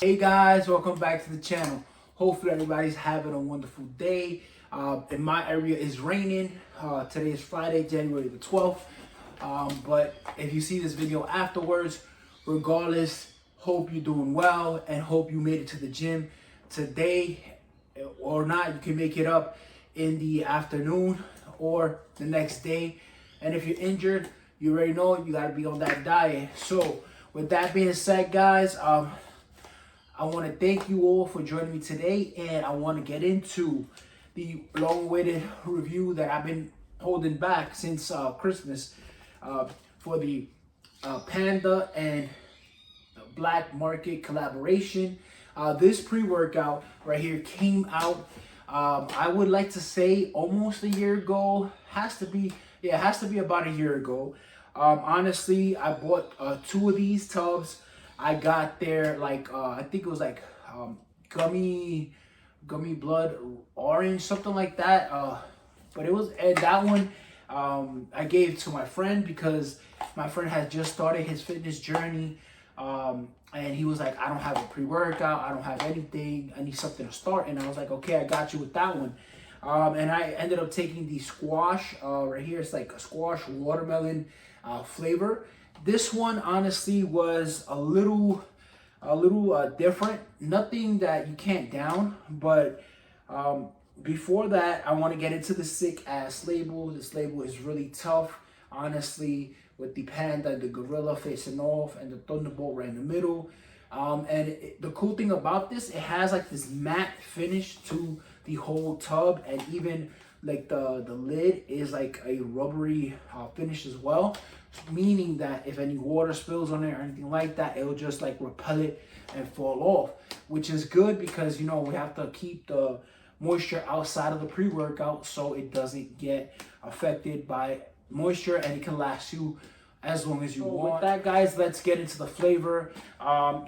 Hey guys, welcome back to the channel. Hopefully everybody's having a wonderful day. In my area it's raining. Today is Friday, January the 12th. But if you see this video afterwards, regardless, hope you're doing well and hope you made it to the gym today or not. You can make it up in the afternoon or the next day. And if you're injured, you already know you gotta be on that diet. So with that being said, guys, I want to thank you all for joining me today, and I want to get into the long-awaited review that I've been holding back since Christmas for the Panda and Black Market collaboration. This pre-workout right here came out, I would like to say almost a year ago. It has to be about a year ago. Honestly, I bought 2 of these tubs. I got there I think it was gummy blood orange, something like that. But it was, and that one I gave to my friend because my friend had just started his fitness journey. And he was like, I don't have a pre-workout, I don't have anything, I need something to start. And I was like, okay, I got you with that one. And I ended up taking the squash right here. It's like a squash watermelon flavor. This one honestly was a little different. Nothing that you can't down, but before that, I want to get into the sick ass label. This label is really tough, honestly, with the Panda, the gorilla facing off, and the thunderbolt right in the middle. The cool thing about this, it has like this matte finish to the whole tub, and even like the lid is like a rubbery finish as well, meaning that if any water spills on it or anything like that, it'll just like repel it and fall off, which is good because, you know, we have to keep the moisture outside of the pre-workout so it doesn't get affected by moisture, and it can last you as long as you want. With that, guys, let's get into the flavor.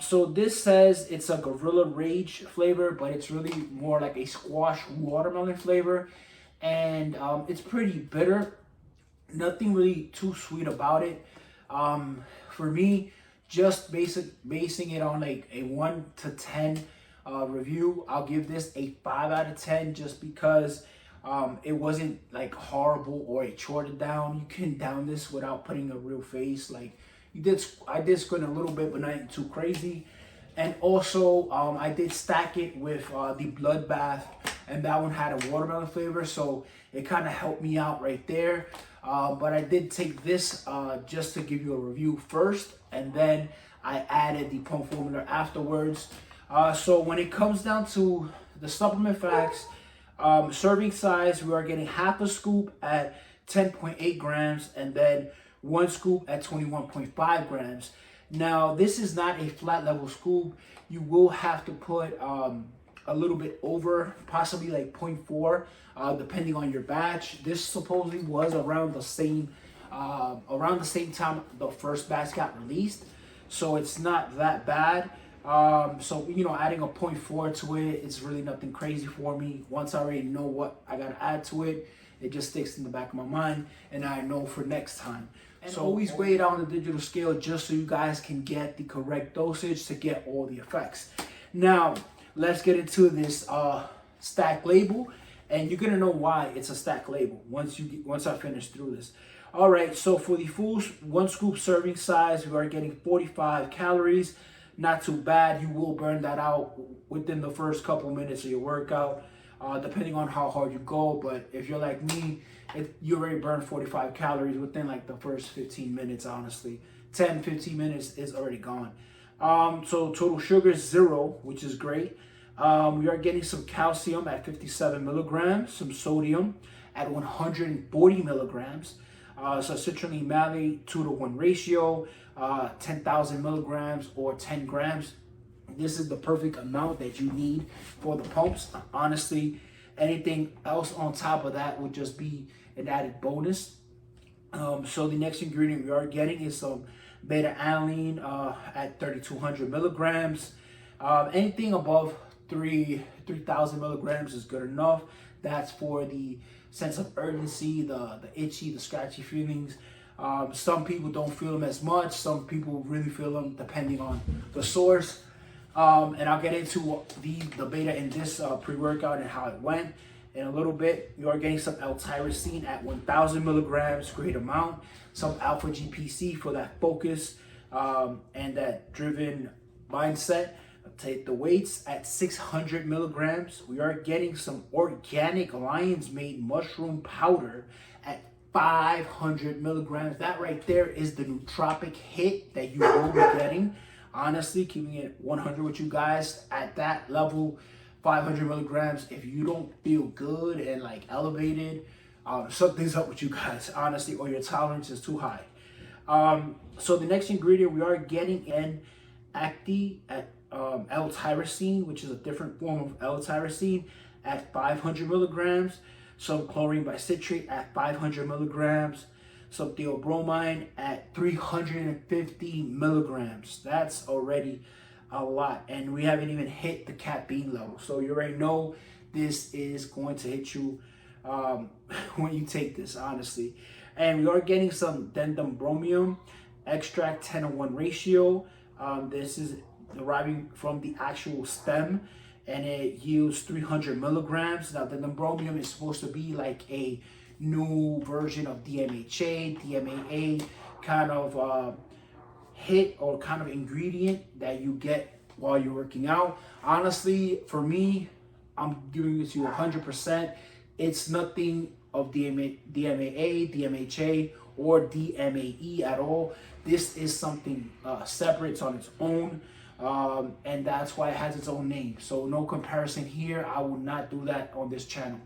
So this says it's a Gorilla Rage flavor, but it's really more like a squash watermelon flavor, and it's pretty bitter. Nothing really too sweet about it. For me, just basing it on like a 1 to 10 review, I'll give this a 5 out of 10 just because it wasn't like horrible or a chore to down. You can down this without putting a real face. Like I did squint a little bit, but not too crazy. And also, I did stack it with the Bloodbath, and that one had a watermelon flavor, so it kind of helped me out right there. But I did take this just to give you a review first, and then I added the pump formula afterwards. So when it comes down to the supplement facts, serving size, we are getting half a scoop at 10.8 grams and then 1 scoop at 21.5 grams. Now, this is not a flat level scoop. You will have to put a little bit over, possibly like 0.4, depending on your batch. This supposedly was around the same time the first batch got released, so it's not that bad. So, you know, adding a 0.4 to it, it's really nothing crazy for me. Once I already know what I gotta add to it, it just sticks in the back of my mind, and I know for next time. And so always weigh it on the digital scale just so you guys can get the correct dosage to get all the effects. Now, let's get into this stack label, and you're gonna know why it's a stack label once I finish through this. All right, so for the full 1 scoop serving size, we are getting 45 calories. Not too bad. You will burn that out within the first couple minutes of your workout, depending on how hard you go. But if you're like me, you already burned 45 calories within like the first 15 minutes, honestly. 10, 15 minutes is already gone. So total sugar is 0, which is great. We are getting some calcium at 57 milligrams, some sodium at 140 milligrams. So citrulline malate 2-to-1 ratio, 10,000 milligrams or 10 grams. This is the perfect amount that you need for the pumps. Honestly, anything else on top of that would just be an added bonus. So the next ingredient we are getting is some beta-alanine at 3,200 milligrams. Anything above 3,000 milligrams is good enough. That's for the sense of urgency, the itchy, the scratchy feelings. Some people don't feel them as much. Some people really feel them depending on the source. And I'll get into the beta in this pre-workout and how it went in a little bit. You are getting some L-tyrosine at 1,000 milligrams, great amount. Some alpha GPC for that focus and that driven mindset. Take the weights at 600 milligrams. We are getting some organic lion's mane mushroom powder at 500 milligrams. That right there is the nootropic hit that you will be getting. Honestly, keeping it 100 with you guys at that level, 500 milligrams. If you don't feel good and like elevated, something's up with you guys, honestly, or your tolerance is too high. So the next ingredient we are getting in Acti at L-tyrosine, which is a different form of L-tyrosine at 500 milligrams. Some chlorine bicitrate at 500 milligrams. Some theobromine at 350 milligrams. That's already a lot. And we haven't even hit the caffeine level. So you already know this is going to hit you when you take this, honestly. And we are getting some dendrobium extract 10:1 ratio. This is deriving from the actual stem, and it yields 300 milligrams. Now, the dendrobium is supposed to be like a new version of DMHA, DMAA kind of hit or kind of ingredient that you get while you're working out. Honestly, for me, I'm giving this to you 100%. It's nothing of DMAA, DMHA, or DMAE at all. This is something separate. It's on its own. And that's why it has its own name. So no comparison here. I will not do that on this channel.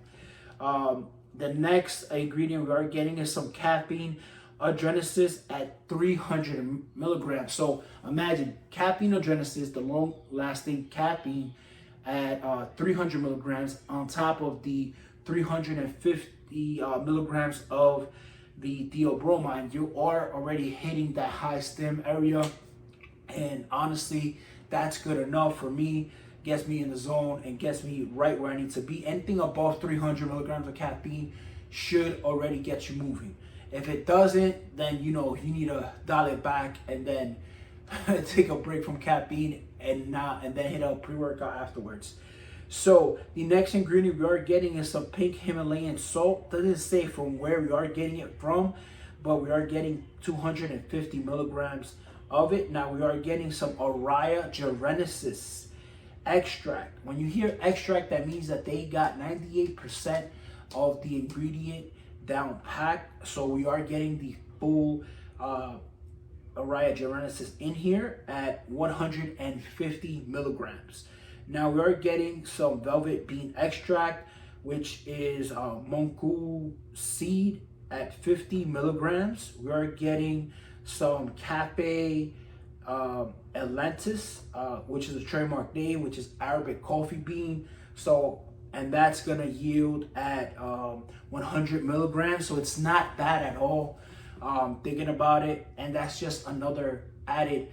The next ingredient we are getting is some caffeine adrenasis at 300 milligrams. So imagine caffeine adrenasis, the long-lasting caffeine at 300 milligrams on top of the 350 milligrams of the theobromine. You are already hitting that high stem area. And honestly, that's good enough for me. Gets me in the zone and gets me right where I need to be. Anything above 300 milligrams of caffeine should already get you moving. If it doesn't, then you know you need to dial it back and then take a break from caffeine and then hit a pre-workout afterwards. So the next ingredient we are getting is some pink Himalayan salt. Doesn't say from where we are getting it from, but we are getting 250 milligrams of it. Now we are getting some Aurea genesis extract. When you hear extract, that means that they got 98% of the ingredient down packed. So we are getting the full Aurea genesis in here at 150 milligrams. Now we are getting some velvet bean extract, which is monku seed at 50 milligrams. We are getting some Cafe Atlantis, which is a trademark name, which is Arabic coffee bean. So, and that's gonna yield at 100 milligrams. So it's not bad at all. Thinking about it, and that's just another added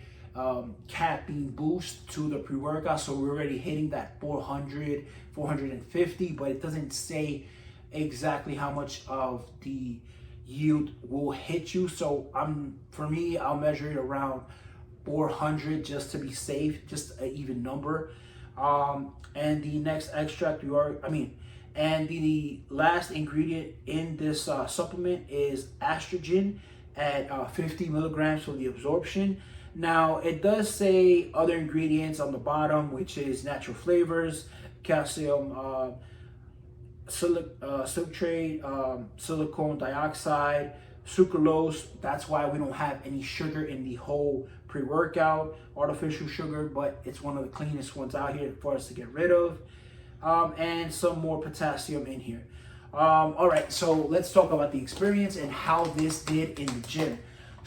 caffeine boost to the pre-workout. So we're already hitting that 400, 450, but it doesn't say exactly how much of the yield will hit you. So for me, I'll measure it around 400 just to be safe, just an even number. And the next extract and the last ingredient in this supplement is estrogen at 50 milligrams for the absorption. Now it does say other ingredients on the bottom, which is natural flavors, calcium citrate, silicone dioxide, sucralose. That's why we don't have any sugar in the whole pre-workout, artificial sugar, but it's one of the cleanest ones out here for us to get rid of. And some more potassium in here. All right, so let's talk about the experience and how this did in the gym.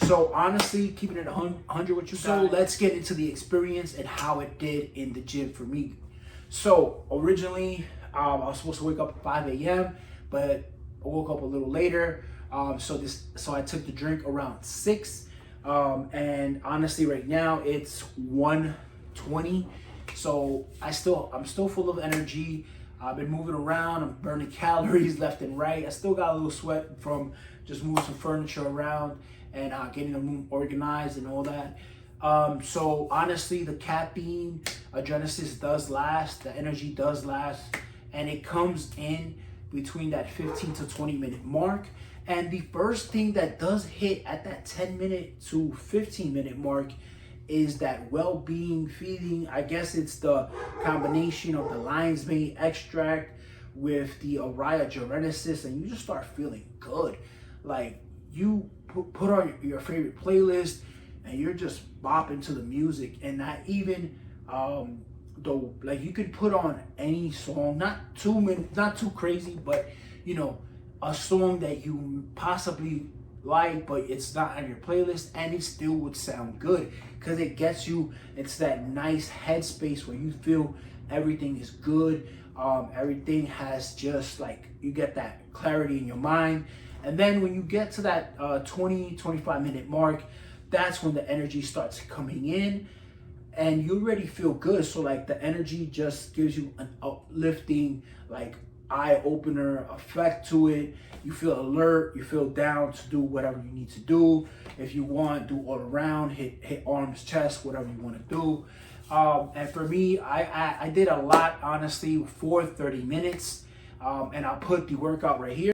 So honestly, keeping it 100 with you guys. So let's get into the experience and how it did in the gym for me. So originally, I was supposed to wake up at 5 a.m., but I woke up a little later. So I took the drink around 6. And honestly, right now it's 1:20. So I'm still full of energy. I've been moving around. I'm burning calories left and right. I still got a little sweat from just moving some furniture around and getting the room organized and all that. So honestly, the caffeine adrenaline does last, the energy does last, and it comes in between that 15 to 20 minute mark. And the first thing that does hit at that 10 minute to 15 minute mark is that well-being feeling. I guess it's the combination of the lion's mane extract with the Araya Genesis, and you just start feeling good. Like you put on your favorite playlist and you're just bopping to the music, and not even though, like, you could put on any song, not too crazy, but you know, a song that you possibly like, but it's not on your playlist, and it still would sound good because it gets you. It's that nice headspace where you feel everything is good. Everything has just like, you get that clarity in your mind. And then when you get to that 20-25 minute mark, that's when the energy starts coming in and you already feel good. So like the energy just gives you an uplifting, like, eye opener effect to it. You feel alert, you feel down to do whatever you need to do. If you want, do all around, hit arms, chest, whatever you want to do. And for me, I did a lot, honestly, for 30 minutes. And I'll put the workout right here.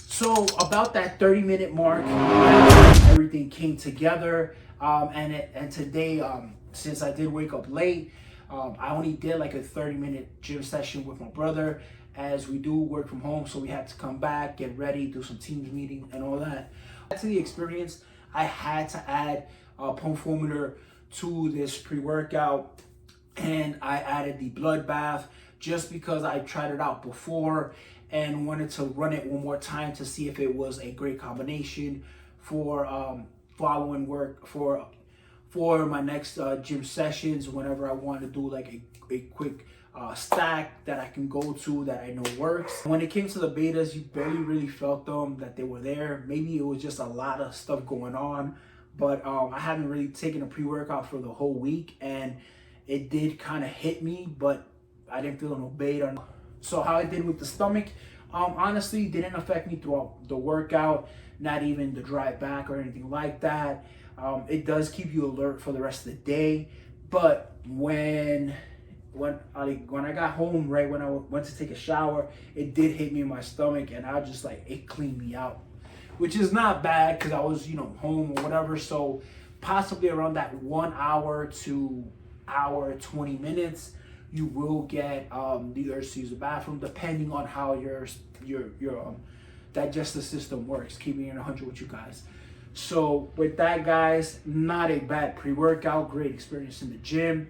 So about that 30-minute mark, everything came together. And today, since I did wake up late, I only did like a 30-minute gym session with my brother, as we do work from home. So we had to come back, get ready, do some Teams meeting and all that. To the experience, I had to add a pump formula to this pre-workout, and I added the blood bath just because I tried it out before and wanted to run it one more time to see if it was a great combination for following work for my next gym sessions, whenever I want to do like a quick stack that I can go to that I know works. When it came to the betas, you barely really felt them, that they were there. Maybe it was just a lot of stuff going on, but I haven't really taken a pre-workout for the whole week, and it did kind of hit me, but I didn't feel no beta. So how I did with the stomach, honestly, didn't affect me throughout the workout, not even the drive back or anything like that. It does keep you alert for the rest of the day, but when I got home, right when I went to take a shower, it did hit me in my stomach, and I just like, it cleaned me out, which is not bad because I was, you know, home or whatever. So possibly around that 1 hour to hour 20 minutes, you will get the urge to use the bathroom, depending on how your digestive system works. Keeping it 100 with you guys. So with that, guys, not a bad pre-workout, great experience in the gym.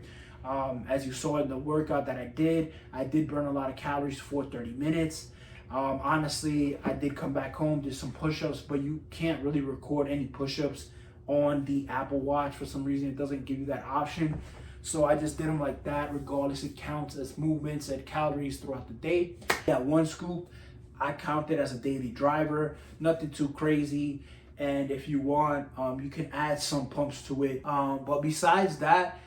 As you saw in the workout that I did burn a lot of calories for 30 minutes. Honestly, I did come back home, did some push-ups, but you can't really record any push-ups on the Apple Watch. For some reason, it doesn't give you that option. So I just did them like that, regardless. It counts as movements and calories throughout the day. That one scoop, I count it as a daily driver, nothing too crazy. And if you want, you can add some pumps to it. But besides that,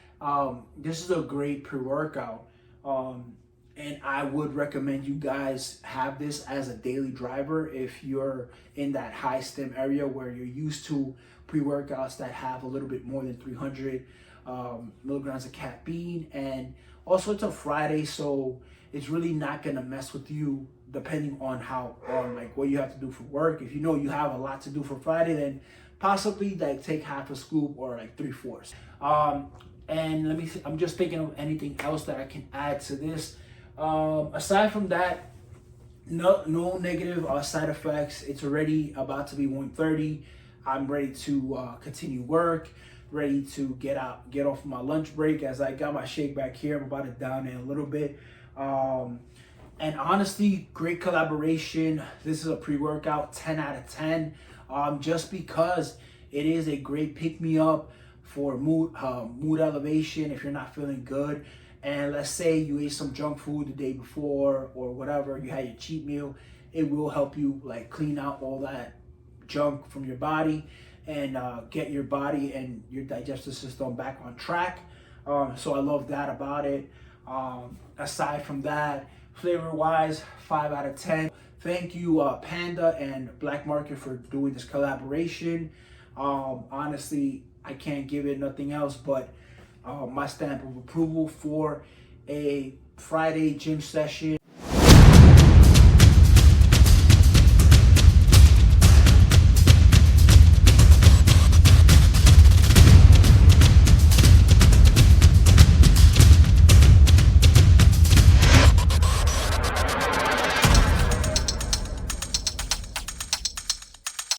this is a great pre-workout. And I would recommend you guys have this as a daily driver if you're in that high stim area where you're used to pre-workouts that have a little bit more than 300 milligrams of caffeine. And also, it's a Friday, so it's really not gonna mess with you depending on like what you have to do for work. If you know you have a lot to do for Friday, then possibly like take half a scoop or like 3/4. And let me see, I'm just thinking of anything else that I can add to this. Aside from that, no negative side effects. It's already about to be 1:30. I'm ready to continue work, ready to get off my lunch break, as I got my shake back here. I'm about to down it a little bit. And honestly, great collaboration. This is a pre-workout 10 out of 10, just because it is a great pick-me-up for mood elevation if you're not feeling good. And let's say you ate some junk food the day before or whatever, you had your cheat meal, it will help you like clean out all that junk from your body and get your body and your digestive system back on track. So I love that about it. Aside from that, flavor wise, 5 out of 10. Thank you Panda and Black Market for doing this collaboration. Honestly, I can't give it nothing else but my stamp of approval for a Friday gym session.